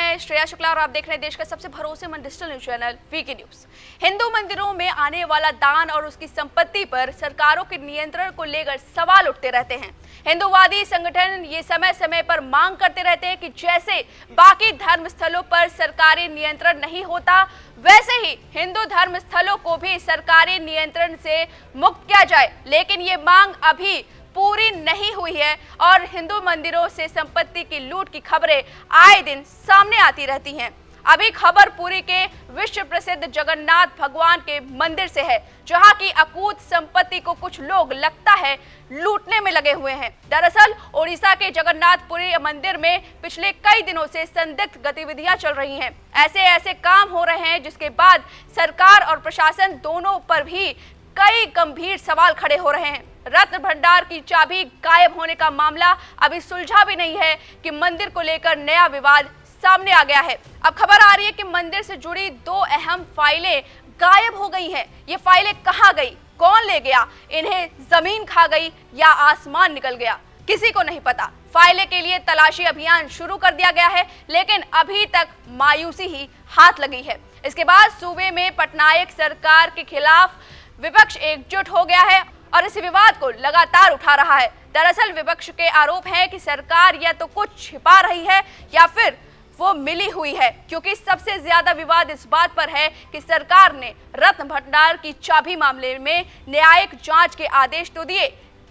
मैं श्रेया शुक्ला और आप देख रहे हैं देश का सबसे भरोसेमंद डिजिटल न्यूज चैनल वीके न्यूज। हिंदू मंदिरों में आने वाला दान और उसकी संपत्ति पर सरकारों के नियंत्रण को लेकर सवाल उठते रहते हैं। हिंदूवादी संगठन ये समय समय पर मांग करते रहते हैं कि जैसे बाकी धर्म स्थलों पर सरकारी नियंत्रण नहीं होता, वैसे ही हिंदू धर्म स्थलों को भी सरकारी नियंत्रण से मुक्त किया जाए। लेकिन ये मांग अभी पूरी नहीं हुई है और हिंदू मंदिरों से संपत्ति की लूट की खबरें आए दिन सामने आती रहती हैं। अभी खबर पुरी के विश्व प्रसिद्ध जगन्नाथ भगवान के मंदिर से है, जहां की अकूत संपत्ति को कुछ लोग लगता है लूटने में लगे हुए हैं। दरअसल ओडिशा के जगन्नाथपुरी मंदिर में पिछले कई दिनों से संदिग्ध गतिविधियां चल रही हैं। ऐसे काम हो रहे हैं जिसके बाद सरकार और प्रशासन दोनों पर भी कई गंभीर सवाल खड़े हो रहे हैं। रत्न भंडार की चाबी गायब होने का मामला अभी सुलझा भी नहीं है कि मंदिर को लेकर नया विवाद सामने आ गया है। अब खबर आ रही है कि मंदिर से जुड़ी दो अहम फाइलें गायब हो गई हैं। ये फाइलें कहां गई, कौन ले गया, इन्हें जमीन खा गई या आसमान निकल गया, किसी को नहीं पता। फाइलें के लिए तलाशी अभियान शुरू कर दिया गया है, लेकिन अभी तक मायूसी ही हाथ लगी है। इसके बाद सूबे में पटनायक सरकार के खिलाफ विपक्ष एकजुट हो गया है और इस विवाद को लगातार उठा रहा है। दरअसल विपक्ष के आरोप है कि सरकार या तो कुछ छिपा रही है या फिर वो मिली हुई है, क्योंकि सबसे ज्यादा विवाद इस बात पर है कि सरकार ने रत्न भंडार की चाबी मामले में न्यायिक जांच के आदेश तो दिए,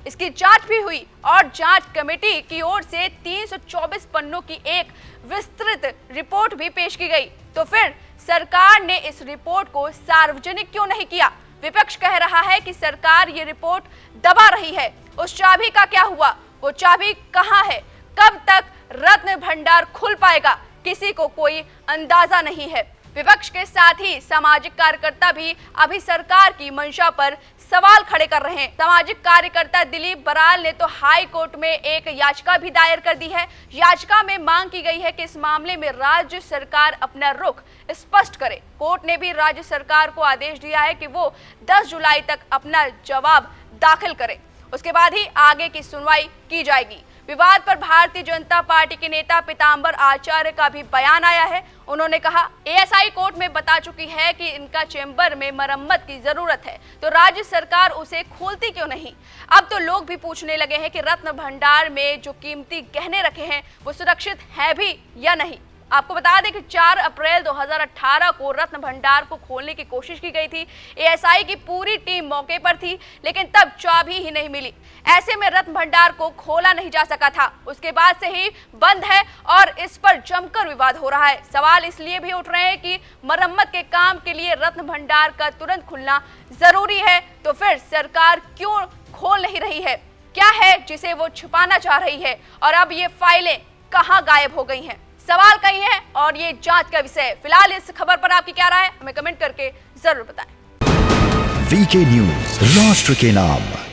इसकी जांच भी हुई और जांच कमेटी की ओर से 324 पन्नों की एक विस्तृत रिपोर्ट भी पेश की गई। तो फिर सरकार ने इस रिपोर्ट को सार्वजनिक क्यों नहीं किया? विपक्ष कह रहा है कि सरकार ये रिपोर्ट दबा रही है। उस चाबी का क्या हुआ? वो चाबी कहां है? कब तक रत्न भंडार खुल पाएगा? किसी को कोई अंदाजा नहीं है। विपक्ष के साथ ही सामाजिक कार्यकर्ता भी अभी सरकार की मंशा पर सवाल खड़े कर रहे हैं। सामाजिक कार्यकर्ता दिलीप बराल ने तो हाई कोर्ट में एक याचिका भी दायर कर दी है। याचिका में मांग की गई है कि इस मामले में राज्य सरकार अपना रुख स्पष्ट करे। कोर्ट ने भी राज्य सरकार को आदेश दिया है कि वो 10 जुलाई तक अपना जवाब दाखिल करे, उसके बाद ही आगे की सुनवाई की जाएगी। विवाद पर भारतीय जनता पार्टी के नेता पीताम्बर आचार्य का भी बयान आया है। उन्होंने कहा, एएसआई कोर्ट में बता चुकी है कि इनका चेंबर में मरम्मत की जरूरत है, तो राज्य सरकार उसे खोलती क्यों नहीं? अब तो लोग भी पूछने लगे हैं कि रत्न भंडार में जो कीमती गहने रखे हैं वो सुरक्षित है भी या नहीं। आपको बता दें कि 4 अप्रैल 2018 को रत्न भंडार को खोलने की कोशिश की गई थी। एएसआई की पूरी टीम मौके पर थी, लेकिन तब चाबी ही नहीं मिली। ऐसे में रत्न भंडार को खोला नहीं जा सका था। उसके बाद से ही बंद है और इस पर जमकर विवाद हो रहा है। सवाल इसलिए भी उठ रहे हैं कि मरम्मत के काम के लिए रत्न भंडार का तुरंत खुलना जरूरी है, तो फिर सरकार क्यों खोल नहीं रही है? क्या है जिसे वो छुपाना चाह रही है? और अब ये फाइलें कहाँ गायब हो गई हैं? सवाल कई हैं और ये जांच का विषय है। फिलहाल इस खबर पर आपकी क्या राय है, हमें कमेंट करके जरूर बताएं। वीके न्यूज, राष्ट्र के नाम।